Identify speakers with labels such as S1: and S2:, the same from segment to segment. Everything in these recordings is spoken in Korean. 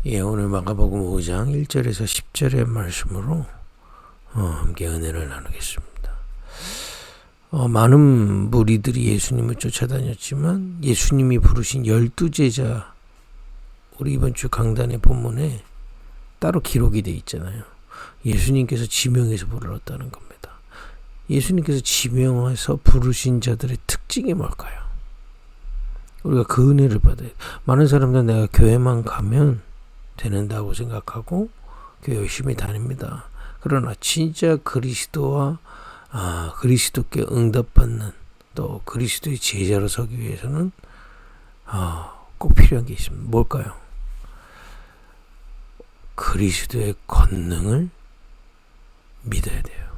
S1: 오늘 마가복음 5장 1절에서 10절의 말씀으로 함께 은혜를 나누겠습니다. 많은 무리들이 예수님을 쫓아다녔지만 예수님이 부르신 12제자, 우리 이번 주 강단의 본문에 따로 기록이 되어 있잖아요. 예수님께서 지명해서 불렀다는 겁니다. 예수님께서 지명해서 부르신 자들의 특징이 뭘까요? 우리가 그 은혜를 받아야 돼. 많은 사람들은 내가 교회만 가면 되는다고 생각하고 교회 열심히 다닙니다. 그러나 진짜 그리스도와 그리스도께 응답받는, 또 그리스도의 제자로 서기 위해서는 꼭 필요한 게 있습니다. 뭘까요? 그리스도의 권능을 믿어야 돼요.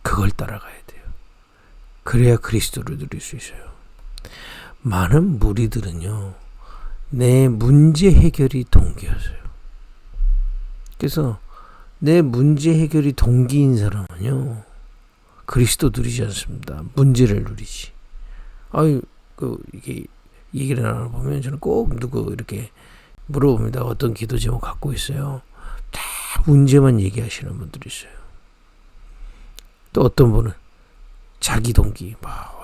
S1: 그걸 따라가야 돼요. 그래야 그리스도를 누릴 수 있어요. 많은 무리들은요, 내 문제 해결이 동기였어요. 그래서 내 문제 해결이 동기인 사람은요, 그리스도 누리지 않습니다. 문제를 누리지. 이게 얘기를 나눠보면 저는 꼭 누구 이렇게 물어봅니다. 어떤 기도 제목 갖고 있어요? 다 문제만 얘기하시는 분들이 있어요. 또 어떤 분은 자기 동기,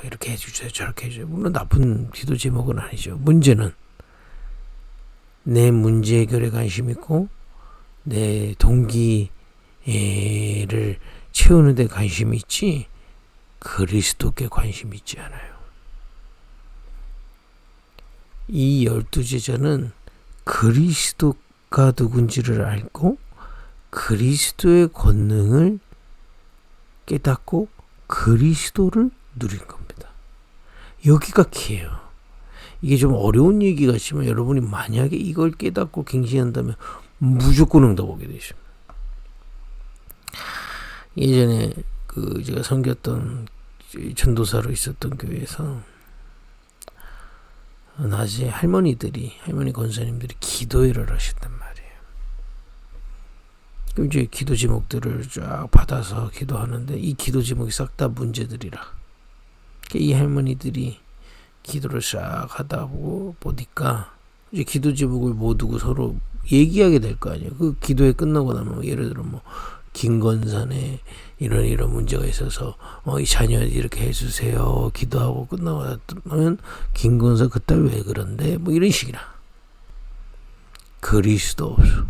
S1: 이렇게 해주세요, 저렇게 해주세요. 물론 나쁜 기도 제목은 아니죠. 문제는 내 문제 해결에 관심 있고 내 동기를 채우는 데 관심이 있지 그리스도께 관심이 있지 않아요. 이 12제자는 그리스도가 누군지를 알고 그리스도의 권능을 깨닫고 그리스도를 누린 겁니다. 여기가 키예요. 이게 좀 어려운 얘기 같지만 여러분이 만약에 이걸 깨닫고 갱신한다면 무조건 응답하게 되십니다. 예전에 제가 섬겼던 전도사로 있었던 교회에서 낮에 할머니 권사님들이 기도회를 하셨단 말이에요. 그럼 이제 기도 제목들을 쫙 받아서 기도하는데 이 기도 제목이 싹 다 문제들이라. 이 할머니들이 기도를 싹 하다 보니까 이제 기도 제목을 못 두고 서로 얘기하게 될 거 아니에요. 그 기도회 끝나고 나면 예를 들어 김건산에 이런 문제가 있어서 이 자녀 이렇게 해주세요. 기도하고 끝나고 나면 김건산 그딸 왜 그런데 이런 식이라. 그리스도 없어.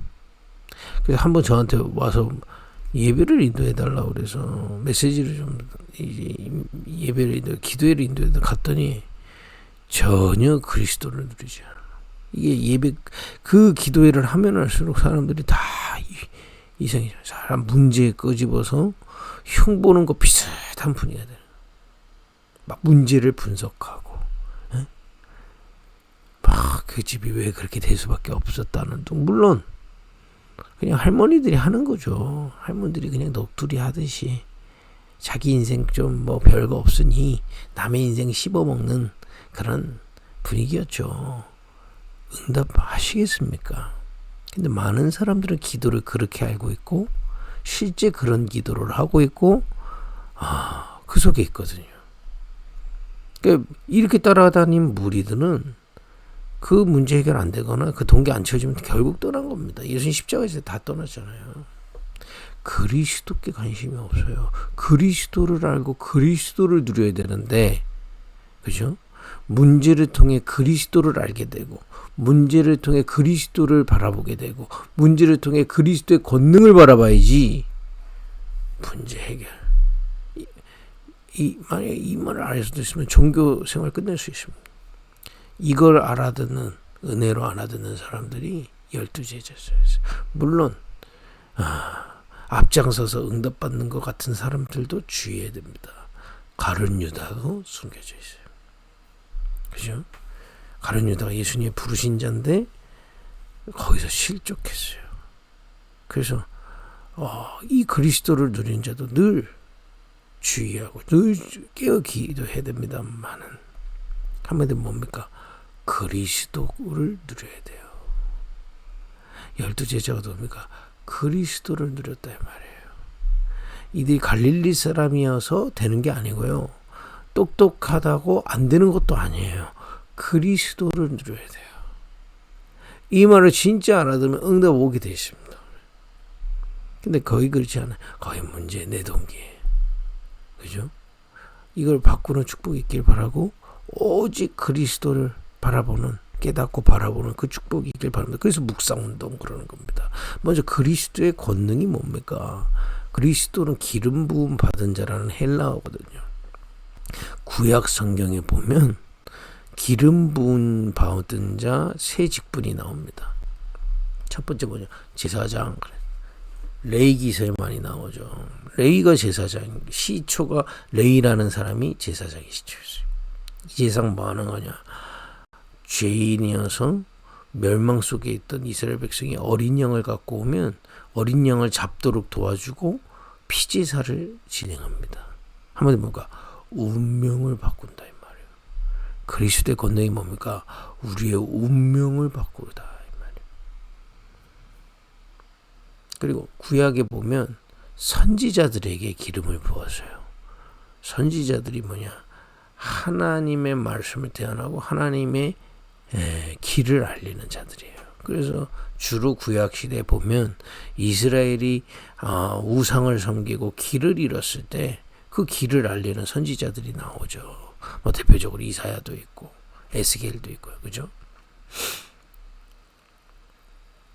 S1: 그래서 한번 저한테 와서 예배를 인도해달라고 그래서 메시지를 좀 예배를 기도회를 인도해달라고 갔더니 전혀 그리스도를 누리지 않아. 이게 그 기도회를 하면 할수록 사람들이 다 이상해져요. 사람 문제에 끄집어서 흉보는 거 비슷한 분위기가 돼요. 막 문제를 분석하고, 그 집이 왜 그렇게 될 수밖에 없었다는 등. 물론 그냥 할머니들이 하는 거죠. 할머니들이 그냥 넋두리 하듯이 자기 인생 좀 별거 없으니 남의 인생 씹어먹는 그런 분위기였죠. 응답하시겠습니까? 근데 많은 사람들은 기도를 그렇게 알고 있고 실제 그런 기도를 하고 있고 그 속에 있거든요. 그러니까 이렇게 따라다닌 무리들은 그 문제 해결 안 되거나 그 동기 안 채워지면 결국 떠난 겁니다. 예수님 십자가에서 다 떠났잖아요. 그리스도께 관심이 없어요. 그리스도를 알고 그리스도를 누려야 되는데, 그죠? 문제를 통해 그리스도를 알게 되고, 문제를 통해 그리스도를 바라보게 되고, 문제를 통해 그리스도의 권능을 바라봐야지 문제 해결. 만약에 이 말을 알 수도 있으면 종교 생활 끝낼 수 있습니다. 이걸 알아듣는, 은혜로 알아듣는 사람들이 12제자였어요. 물론 앞장서서 응답받는 것 같은 사람들도 주의해야 됩니다. 가룟 유다도 숨겨져 있어요. 그죠? 가룟 유다가 예수님의 부르신 자인데 거기서 실족했어요. 그래서 이 그리스도를 누린 자도 늘 주의하고 늘 깨어 기도해야 됩니다만은 한마디로 뭡니까? 그리스도를 누려야 돼요. 12제자가 뭡니까? 그리스도를 누렸다 이 말이에요. 이들이 갈릴리 사람이어서 되는 게 아니고요. 똑똑하다고 안 되는 것도 아니에요. 그리스도를 누려야 돼요. 이 말을 진짜 알아들으면 응답 오게 돼 있습니다. 근데 거의 그렇지 않아요. 거의 문제 내 동기에. 그죠? 이걸 바꾸는 축복이 있길 바라고 오직 그리스도를 바라보는 깨닫고 바라보는 그 축복이 있길 바랍니다. 그래서 묵상운동 그러는 겁니다. 먼저 그리스도의 권능이 뭡니까? 그리스도는 기름 부음 받은 자라는 헬라어거든요. 구약 성경에 보면 기름 부음 받은 자 세 직분이 나옵니다. 첫 번째 뭐냐? 제사장. 레위기서에 많이 나오죠. 레위가 제사장, 시초가 레위라는 사람이 제사장이 시초였어요. 이 제사장 뭐 하는 거냐? 죄인이어서 멸망 속에 있던 이스라엘 백성이 어린 양을 갖고 오면 어린 양을 잡도록 도와주고 피제사를 진행합니다. 한마디로 뭔가 운명을 바꾼다 이 말이에요. 그리스도의 권능이 뭡니까? 우리의 운명을 바꾸다 이 말이에요. 그리고 구약에 보면 선지자들에게 기름을 부었어요. 선지자들이 뭐냐? 하나님의 말씀을 대언하고 하나님의 길을 알리는 자들이에요. 그래서 주로 구약 시대에 보면 이스라엘이 우상을 섬기고 길을 잃었을 때 그 길을 알리는 선지자들이 나오죠. 뭐 대표적으로 이사야도 있고 에스겔도 있고요. 그죠?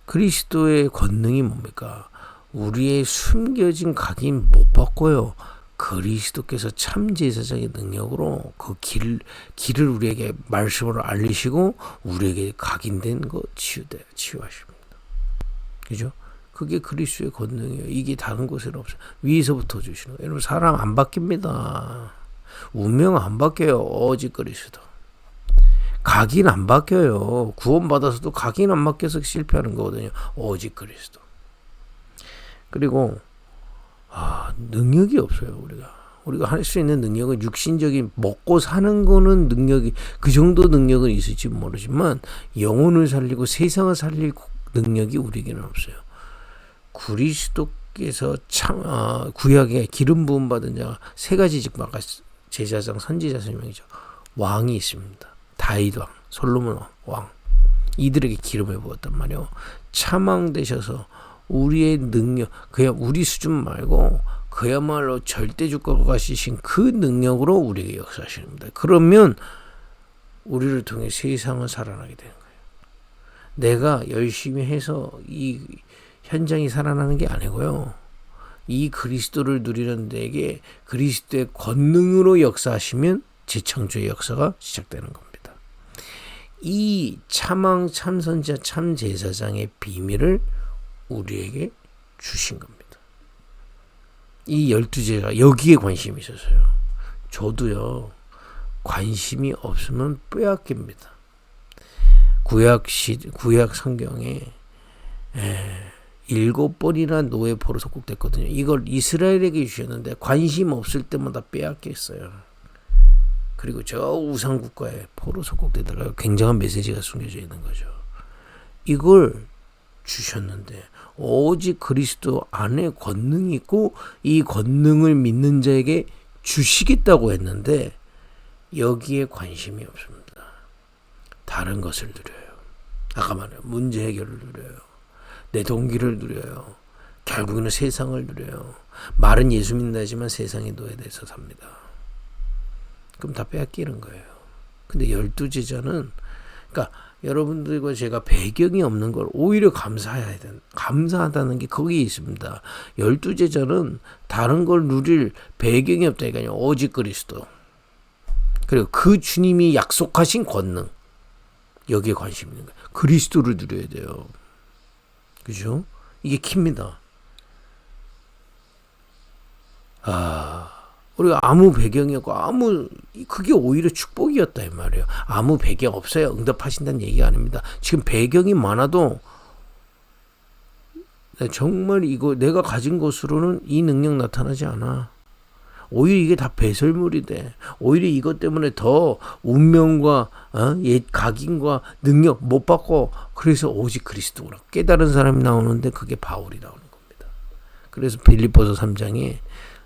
S1: 그리스도의 권능이 뭡니까? 우리의 숨겨진 각인 못 바꿔요. 그리스도께서 참 제사장의 능력으로 그 길을 우리에게 말씀으로 알리시고 우리에게 각인된 거 치유하십니다. 그죠? 그게 그리스도의 권능이에요. 이게 다른 곳에는 없어요. 위에서부터 주시는 거예요. 여러분 사람 안 바뀝니다. 운명 안 바뀌어요. 오직 그리스도. 각인 안 바뀌어요. 구원받아서도 각인 안 바뀌어서 실패하는 거거든요. 오직 그리스도. 그리고 능력이 없어요. 우리가 할 수 있는 능력은 육신적인 먹고 사는 거는 능력이 그 정도 능력은 있을지 모르지만 영혼을 살리고 세상을 살릴 능력이 우리에게는 없어요. 그리스도께서 구약에 기름 부음 받은 자가 세 가지 직분, 아까 제사장, 선지자 설명이죠. 왕이 있습니다. 다윗 왕, 솔로몬 왕, 이들에게 기름을 부었단 말이에요. 참왕 되셔서 우리의 능력, 그냥 우리 수준 말고 그야말로 절대주권과 같으신 그 능력으로 우리에게 역사하시는 겁니다. 그러면 우리를 통해 세상을 살아나게 되는 거예요. 내가 열심히 해서 이 현장이 살아나는 게 아니고요. 이 그리스도를 누리는 데에게 그리스도의 권능으로 역사하시면 재창조의 역사가 시작되는 겁니다. 이 참왕, 참선지자, 참제사장의 비밀을 우리에게 주신 겁니다. 이 12제가 여기에 관심이 있어서요. 저도요. 관심이 없으면 빼앗깁니다. 구약 성경에 7번이나 노예 포로 속국됐거든요. 이걸 이스라엘에게 주셨는데 관심 없을 때마다 빼앗겼어요. 그리고 저 우상국가에 포로 속국되다가 굉장한 메시지가 숨겨져 있는 거죠. 이걸 주셨는데 오직 그리스도 안에 권능이 있고 이 권능을 믿는 자에게 주시겠다고 했는데 여기에 관심이 없습니다. 다른 것을 누려요. 아까 말해요. 문제 해결을 누려요. 내 동기를 누려요. 결국에는 세상을 누려요. 말은 예수 믿는다지만 세상에 노예돼서 삽니다. 그럼 다 빼앗기는 거예요. 근데 12제자는 그러니까 여러분들과 제가 배경이 없는 걸 오히려 감사하다는 게 거기에 있습니다. 12제자는 다른 걸 누릴 배경이 없다니까요. 오직 그리스도. 그리고 그 주님이 약속하신 권능. 여기에 관심 있는 거예요. 그리스도를 누려야 돼요. 그죠? 이게 키입니다. 우리가 아무 배경이 없고 그게 오히려 축복이었다 이 말이에요. 아무 배경 없어요. 응답하신다는 얘기가 아닙니다. 지금 배경이 많아도 정말 이거 내가 가진 것으로는 이 능력 나타나지 않아. 오히려 이게 다 배설물이 돼. 오히려 이것 때문에 더 운명과 옛 각인과 능력 못 받고 그래서 오직 그리스도구나 깨달은 사람이 나오는데 그게 바울이 나오는 겁니다. 그래서 빌립보서 3장에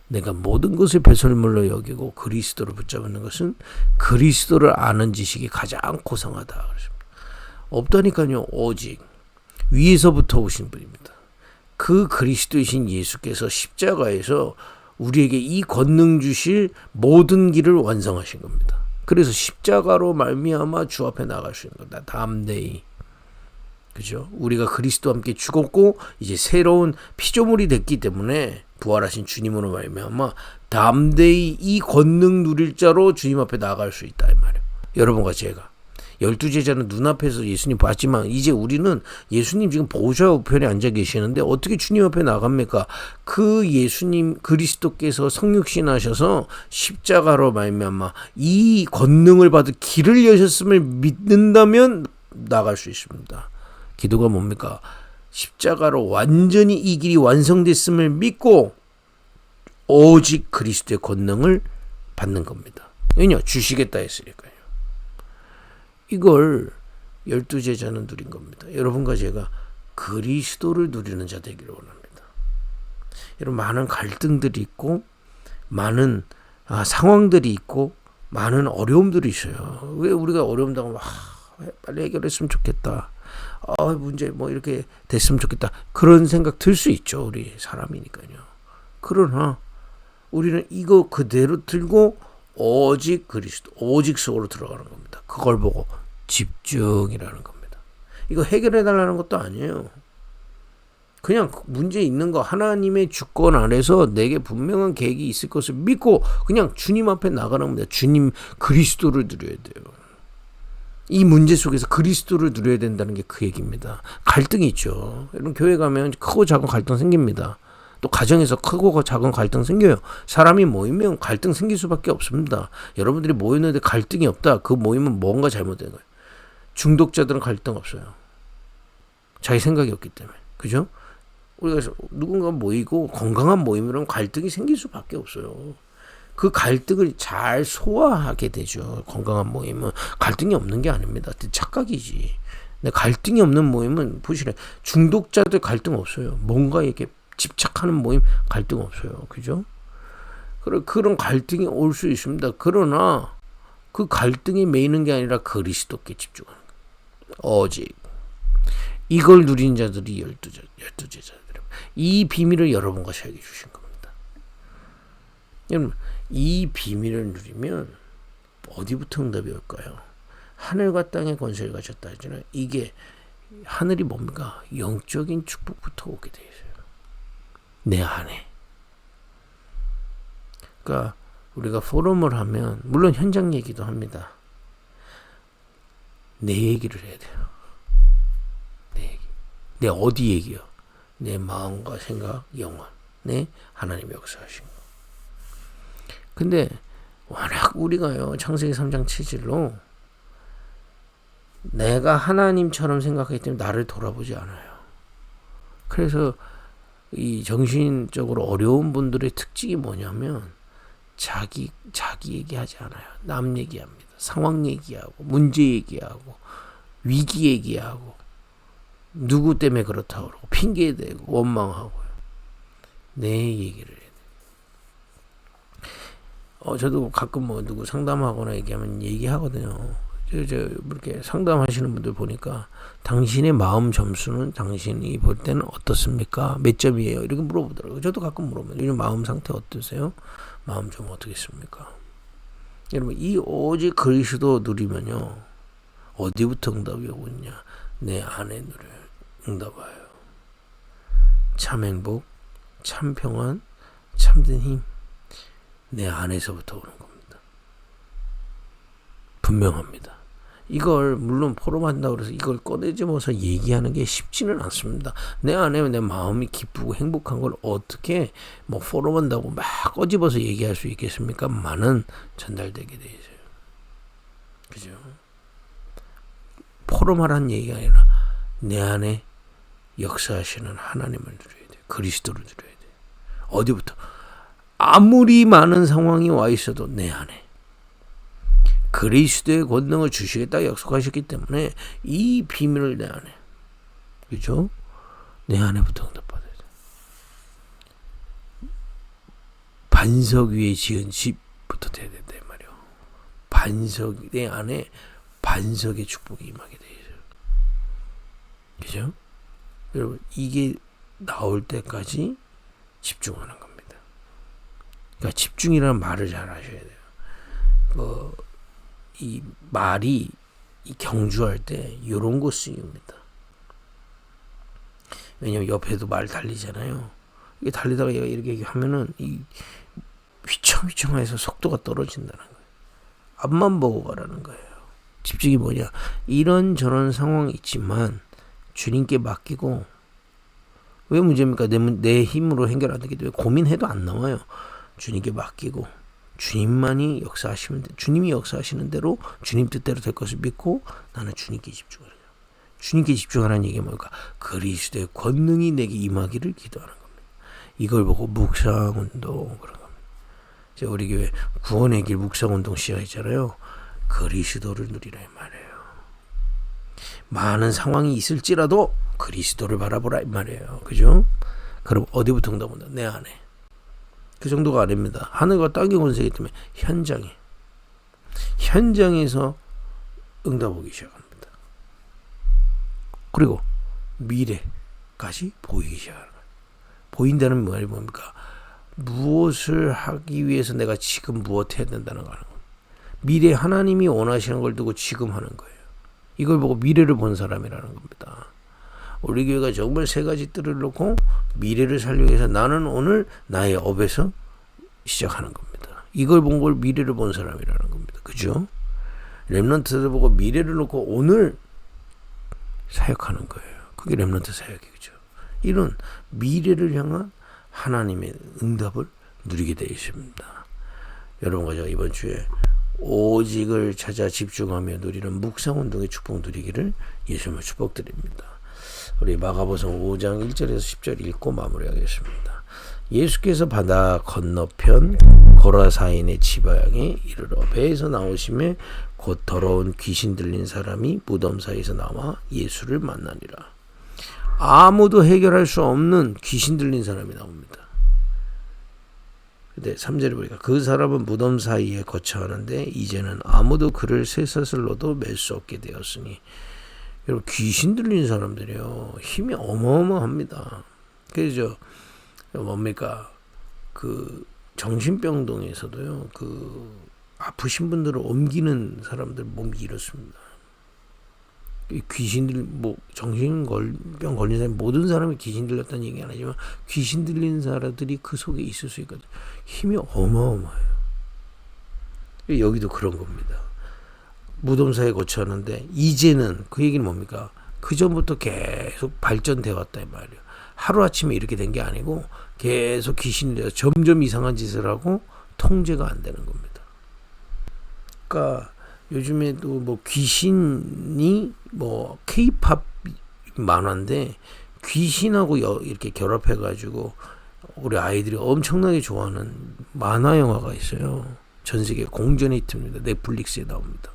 S1: 내가 모든 것을 배설물로 여기고 그리스도를 붙잡는 것은 그리스도를 아는 지식이 가장 고상하다. 없다니까요. 오직 위에서부터 오신 분입니다. 그 그리스도이신 예수께서 십자가에서 우리에게 이 권능 주실 모든 길을 완성하신 겁니다. 그래서 십자가로 말미암아 주 앞에 나갈 수 있는 거다. 담대히. 그죠? 우리가 그리스도와 함께 죽었고 이제 새로운 피조물이 됐기 때문에 부활하신 주님으로 말미암아 담대히 이 권능 누릴 자로 주님 앞에 나갈 수 있다 이 말이에요. 여러분과 제가 12제자는 눈앞에서 예수님 봤지만 이제 우리는 예수님 지금 보좌 우편에 앉아 계시는데 어떻게 주님 앞에 나갑니까? 그 예수님 그리스도께서 성육신하셔서 십자가로 말미암아 이 권능을 받을 길을 여셨음을 믿는다면 나갈 수 있습니다. 기도가 뭡니까? 십자가로 완전히 이 길이 완성됐음을 믿고 오직 그리스도의 권능을 받는 겁니다. 왜냐? 주시겠다 했으니까요. 이걸 12제자는 누린 겁니다. 여러분과 제가 그리스도를 누리는 자 되기를 원합니다. 여러분 많은 갈등들이 있고 많은 상황들이 있고 많은 어려움들이 있어요. 왜 우리가 어려움 당하면 빨리 해결했으면 좋겠다. 문제 이렇게 됐으면 좋겠다. 그런 생각 들 수 있죠. 우리 사람이니까요. 그러나 우리는 이거 그대로 들고 오직 그리스도, 오직 속으로 들어가는 겁니다. 그걸 보고 집중이라는 겁니다. 이거 해결해달라는 것도 아니에요. 그냥 문제 있는 거 하나님의 주권 안에서 내게 분명한 계획이 있을 것을 믿고 그냥 주님 앞에 나가는 겁니다. 주님 그리스도를 누려야 돼요. 이 문제 속에서 그리스도를 누려야 된다는 게 그 얘기입니다. 갈등이 있죠. 여러분 교회 가면 크고 작은 갈등 생깁니다. 또 가정에서 크고 작은 갈등 생겨요. 사람이 모이면 갈등 생길 수밖에 없습니다. 여러분들이 모이는데 갈등이 없다. 그 모임은 뭔가 잘못된 거예요. 중독자들은 갈등 없어요. 자기 생각이 없기 때문에. 그죠? 우리가 누군가 모이고 건강한 모임이라면 갈등이 생길 수밖에 없어요. 그 갈등을 잘 소화하게 되죠. 건강한 모임은 갈등이 없는 게 아닙니다. 착각이지. 근데 갈등이 없는 모임은 보시래. 중독자들 갈등 없어요. 뭔가 이렇게 집착하는 모임 갈등 없어요. 그죠? 그런 갈등이 올 수 있습니다. 그러나 그 갈등이 메이는 게 아니라 그리스도께 집중하는 거예요. 오직 이걸 누린 자들이 12제자들. 이 비밀을 여러분과 저에게 주신 겁니다. 여러분 이 비밀을 누리면 어디부터 응답이 올까요? 하늘과 땅의 권세를 가졌다 하잖아요. 이게 하늘이 뭡니까? 영적인 축복부터 오게 돼 있어요. 내 안에. 그러니까 우리가 포럼을 하면 물론 현장 얘기도 합니다. 내 얘기를 해야 돼요. 내 얘기. 내 어디 얘기요? 내 마음과 생각, 영혼. 내 하나님 역사하신 거. 근데 워낙 우리가요. 창세기 3장 7절로 내가 하나님처럼 생각하기 때문에 나를 돌아보지 않아요. 그래서 이 정신적으로 어려운 분들의 특징이 뭐냐면 자기 얘기하지 않아요. 남 얘기합니다. 상황 얘기하고 문제 얘기하고 위기 얘기하고 누구 때문에 그렇다고 그러고 핑계대고 원망하고요. 내 얘기를 해야 돼요. 저도 가끔 누구 상담하거나 얘기하면 얘기하거든요. 이렇게 상담하시는 분들 보니까 당신의 마음 점수는 당신이 볼 때는 어떻습니까? 몇 점이에요? 이렇게 물어보더라고요. 저도 가끔 물어보면 요즘 마음 상태 어떠세요? 마음 좀 어떻겠습니까? 여러분 이 오직 그리스도 누리면요 어디부터 응답이 오고 있냐? 내 안에 응답 와요. 참 행복, 참 평안, 참된 힘 내 안에서부터 오는 겁니다. 분명합니다. 이걸 물론 포럼한다고 해서 이걸 꺼내집어서 얘기하는 게 쉽지는 않습니다. 내 안에 내 마음이 기쁘고 행복한 걸 어떻게 포럼한다고 막 꺼집어서 얘기할 수 있겠습니까? 많은 전달되게 돼 있어요. 그죠? 포럼하라는 얘기가 아니라 내 안에 역사하시는 하나님을 누려야 돼요. 그리스도를 누려야 돼요. 어디부터? 아무리 많은 상황이 와 있어도 내 안에 그리스도의 권능을 주시겠다 약속하셨기 때문에 이 비밀을 내 안에, 그죠? 내 안에부터 응답받아야 돼. 반석 위에 지은 집부터 돼야 된다 말이요. 반석 내 안에 반석의 축복이 임하게 돼 있어요. 그죠? 여러분, 이게 나올 때까지 집중하는 겁니다. 그러니까 집중이라는 말을 잘 하셔야 돼요. 이 말이 이 경주할 때 이런 거 쓰입니다. 왜냐면 옆에도 말 달리잖아요. 이게 달리다가 얘가 이렇게 하면은 이 휘청휘청해서 속도가 떨어진다는 거예요. 앞만 보고 가라는 거예요. 집중이 뭐냐? 이런저런 상황이 있지만 주님께 맡기고, 왜 문제입니까? 내 힘으로 해결 안 되기 때문에 고민해도 안 나와요. 주님께 맡기고 주님만이 역사하시면 돼. 주님이 역사하시는 대로 주님 뜻대로 될 것을 믿고 나는 주님께 집중하는 거예요. 주님께 집중하라는 얘기가 뭘까? 그리스도의 권능이 내게 임하기를 기도하는 겁니다. 이걸 보고 묵상운동 그런 겁니다. 제가 우리 교회 구원의 길 묵상운동 시작했잖아요. 그리스도를 누리라 이 말이에요. 많은 상황이 있을지라도 그리스도를 바라보라 이 말이에요. 그죠? 그럼 어디부터 응답 온다? 내 안에. 그 정도가 아닙니다. 하늘과 땅의 권세이기 때문에 현장에서 응답 오기 시작합니다. 그리고 미래까지 보이기 시작하는 거예요. 보인다는 말이 뭡니까? 무엇을 하기 위해서 내가 지금 무엇 해야 된다는 거 하는 겁니다. 미래 하나님이 원하시는 걸 두고 지금 하는 거예요. 이걸 보고 미래를 본 사람이라는 겁니다. 우리 교회가 정말 세 가지 뜰을 놓고 미래를 살려고 해서 나는 오늘 나의 업에서 시작하는 겁니다. 이걸 본 걸 미래를 본 사람이라는 겁니다. 그죠? 렘넌트를 보고 미래를 놓고 오늘 사역하는 거예요. 그게 렘넌트 사역이죠. 이런 미래를 향한 하나님의 응답을 누리게 되어 있습니다. 여러분과 제가 이번 주에 오직을 찾아 집중하며 누리는 묵상운동의 축복 누리기를 예수님을 축복드립니다. 우리 마가복음 5장 1절에서 10절 읽고 마무리하겠습니다. 예수께서 바다 건너편 고라사인의 지방에 이르러 배에서 나오심에 곧 더러운 귀신 들린 사람이 무덤 사이에서 나와 예수를 만나니라. 아무도 해결할 수 없는 귀신 들린 사람이 나옵니다. 근데 3절에 보니까 그 사람은 무덤 사이에 거처하는데 이제는 아무도 그를 쇠사슬로도 맬 수 없게 되었으니, 여러분 귀신 들린 사람들이요 힘이 어마어마합니다. 그래서 뭡니까 그 정신병동에서도요 그 아프신 분들을 옮기는 사람들 몸이 이렇습니다. 귀신 들 정신병 걸린 사람 모든 사람이 귀신 들렸다는 얘기 안 하지만 귀신 들린 사람들이 그 속에 있을 수 있거든요. 힘이 어마어마해요. 여기도 그런 겁니다. 무덤사에 거처하는데 이제는 그 얘기는 뭡니까? 그 전부터 계속 발전돼 왔다 이 말이에요. 하루아침에 이렇게 된 게 아니고 계속 귀신이 돼서 점점 이상한 짓을 하고 통제가 안 되는 겁니다. 그러니까 요즘에도 뭐 귀신이 뭐 K-팝 만화인데 귀신하고 이렇게 결합해가지고 우리 아이들이 엄청나게 좋아하는 만화 영화가 있어요. 전 세계 공전 히트입니다. 넷플릭스에 나옵니다.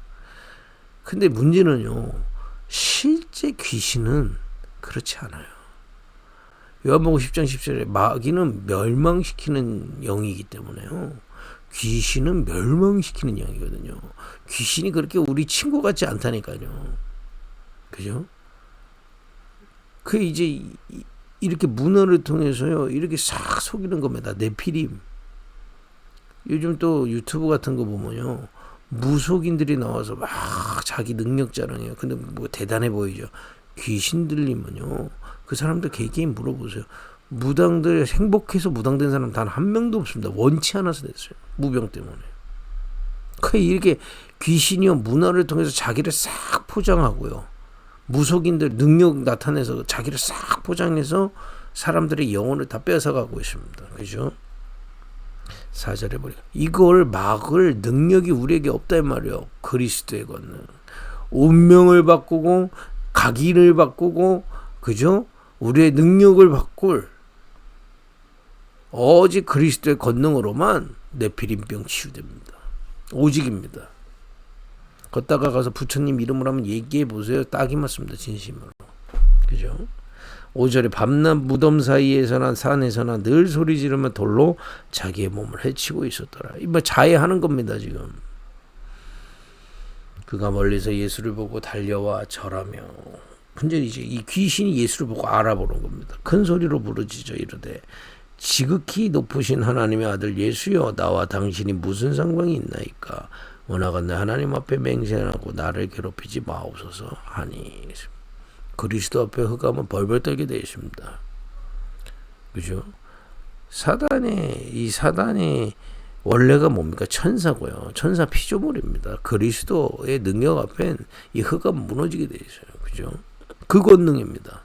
S1: 근데 문제는요, 실제 귀신은 그렇지 않아요. 요한복음 10장 10절에 마귀는 멸망시키는 영이기 때문에요. 귀신은 멸망시키는 영이거든요. 귀신이 그렇게 우리 친구 같지 않다니까요. 그죠? 그 이제 이렇게 문화를 통해서요, 이렇게 싹 속이는 겁니다. 네피림. 요즘 또 유튜브 같은 거 보면요, 무속인들이 나와서 막 자기 능력 자랑해요. 근데 뭐 대단해 보이죠. 귀신 들리면요, 그 사람들 개개인 물어보세요. 무당들 행복해서 무당된 사람 단 한 명도 없습니다. 원치 않아서 됐어요. 무병 때문에. 그 이렇게 귀신이요 문화를 통해서 자기를 싹 포장하고요. 무속인들 능력 나타내서 자기를 싹 포장해서 사람들의 영혼을 다 뺏어가고 있습니다. 그죠? 4절에 보니까 이걸 막을 능력이 우리에게 없다 이 말이에요. 그리스도의 권능. 운명을 바꾸고 각인을 바꾸고 그죠? 우리의 능력을 바꿀 오직 그리스도의 권능으로만 네피림병 치유됩니다. 오직입니다. 걷다가 가서 부처님 이름으로 한번 얘기해 보세요. 딱이 맞습니다. 진심으로. 그죠? 5절에 밤낮 무덤 사이에서나 산에서나 늘 소리 지르며 돌로 자기의 몸을 해치고 있었더라. 이거 자해하는 겁니다. 지금. 그가 멀리서 예수를 보고 달려와 절하며 근데 이제 이 귀신이 예수를 보고 알아보는 겁니다. 큰 소리로 부르짖어 이르되 지극히 높으신 하나님의 아들 예수여, 나와 당신이 무슨 상관이 있나이까? 원하건대 하나님 앞에 맹세하고 나를 괴롭히지 마옵소서 하니. 그리스도 앞에 흑암은 벌벌 떨게 되어 있습니다. 그죠? 사단의 원래가 뭡니까? 천사고요. 천사 피조물입니다. 그리스도의 능력 앞엔 이 흑암은 무너지게 되어 있어요. 그죠? 그 권능입니다.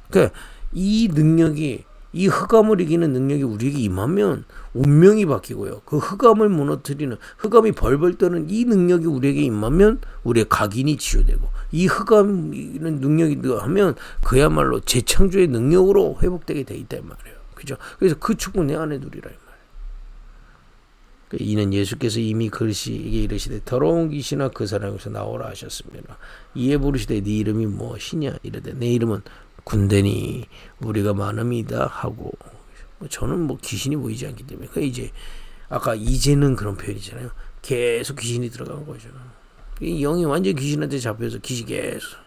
S1: 그러니까 이 능력이, 이 흑암을 이기는 능력이 우리에게 임하면 운명이 바뀌고요. 그 흑암을 무너뜨리는, 흑암이 벌벌 떠는 이 능력이 우리에게 임하면 우리의 각인이 치유되고, 이 흑암이는 능력이 하면 그야말로 재창조의 능력으로 회복되게 돼 있단 말이에요. 그죠? 그래서 그 축복 내 안에 누리라 이 말이에요. 이는 예수께서 이미 그리시에게 이르시되 더러운 귀신아 그 사람에게서 나오라 하셨습니다. 이에 부르시되 네 이름이 무엇이냐 이르되 내 이름은 군대니 우리가 많음이다 하고, 저는 귀신이 보이지 않기 때문에, 그 이제 아까 이제는 그런 표현이잖아요. 계속 귀신이 들어간 거죠. 이 영이 완전 귀신한테 잡혀서 귀신이 계속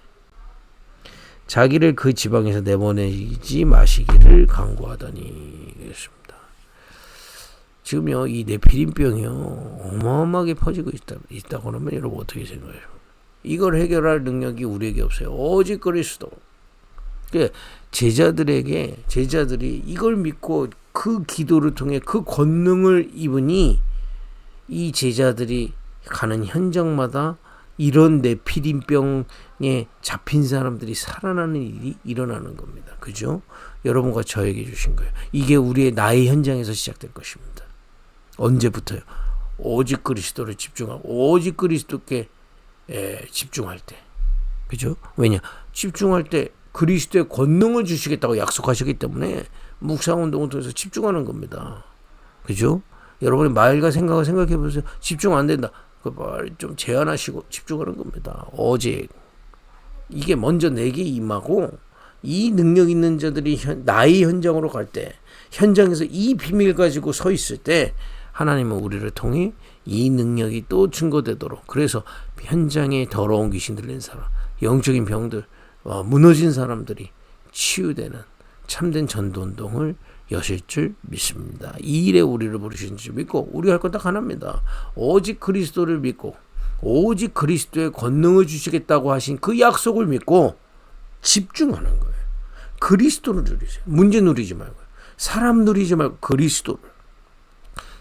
S1: 자기를 그 지방에서 내보내지 마시기를 간구하더니. 그렇습니다. 지금요 이 네피림병이요 어마어마하게 퍼지고 있다고 하면 여러분 어떻게 생각해요? 이걸 해결할 능력이 우리에게 없어요. 오직 그리스도. 제자들이 이걸 믿고 그 기도를 통해 그 권능을 입으니 이 제자들이 가는 현장마다 이런 네피림병에 잡힌 사람들이 살아나는 일이 일어나는 겁니다. 그죠? 여러분과 저에게 주신 거예요. 이게 우리의 나의 현장에서 시작될 것입니다. 언제부터요? 오직 그리스도를 집중하고 오직 그리스도께 집중할 때. 그죠? 왜냐? 집중할 때 그리스도의 권능을 주시겠다고 약속하셨기 때문에 묵상운동을 통해서 집중하는 겁니다. 그죠? 여러분의 말과 생각을 생각해 보세요. 집중 안 된다. 그걸 좀 제한하시고 집중하는 겁니다. 오직. 이게 먼저 내게 임하고 이 능력 있는 자들이 나의 현장으로 갈 때, 현장에서 이 비밀 가지고 서 있을 때 하나님은 우리를 통해 이 능력이 또 증거되도록, 그래서 현장에 더러운 귀신 들린 사람, 영적인 병들, 무너진 사람들이 치유되는 참된 전도운동을 여실 줄 믿습니다. 이 일에 우리를 부르신 줄 믿고, 우리가 할 건 딱 하나입니다. 오직 그리스도를 믿고 오직 그리스도의 권능을 주시겠다고 하신 그 약속을 믿고 집중하는 거예요. 그리스도를 누리세요. 문제 누리지 말고요. 사람 누리지 말고 그리스도를.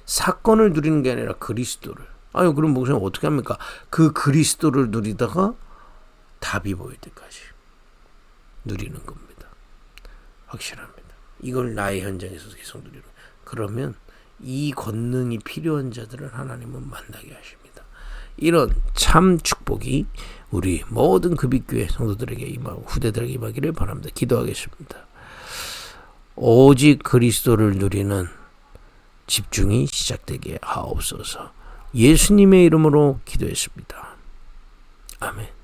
S1: 사건을 누리는 게 아니라 그리스도를. 아유, 그럼 목사님 어떻게 합니까? 그 그리스도를 누리다가 답이 보일 때까지 누리는 겁니다. 확실합니다. 이걸 나의 현장에서 계속 누리는. 그러면 이 권능이 필요한 자들을 하나님은 만나게 하십니다. 이런 참 축복이 우리 모든 급입교회 성도들에게 임하고 후대들에게 임하기를 바랍니다. 기도하겠습니다. 오직 그리스도를 누리는 집중이 시작되게 하옵소서. 예수님의 이름으로 기도했습니다. 아멘.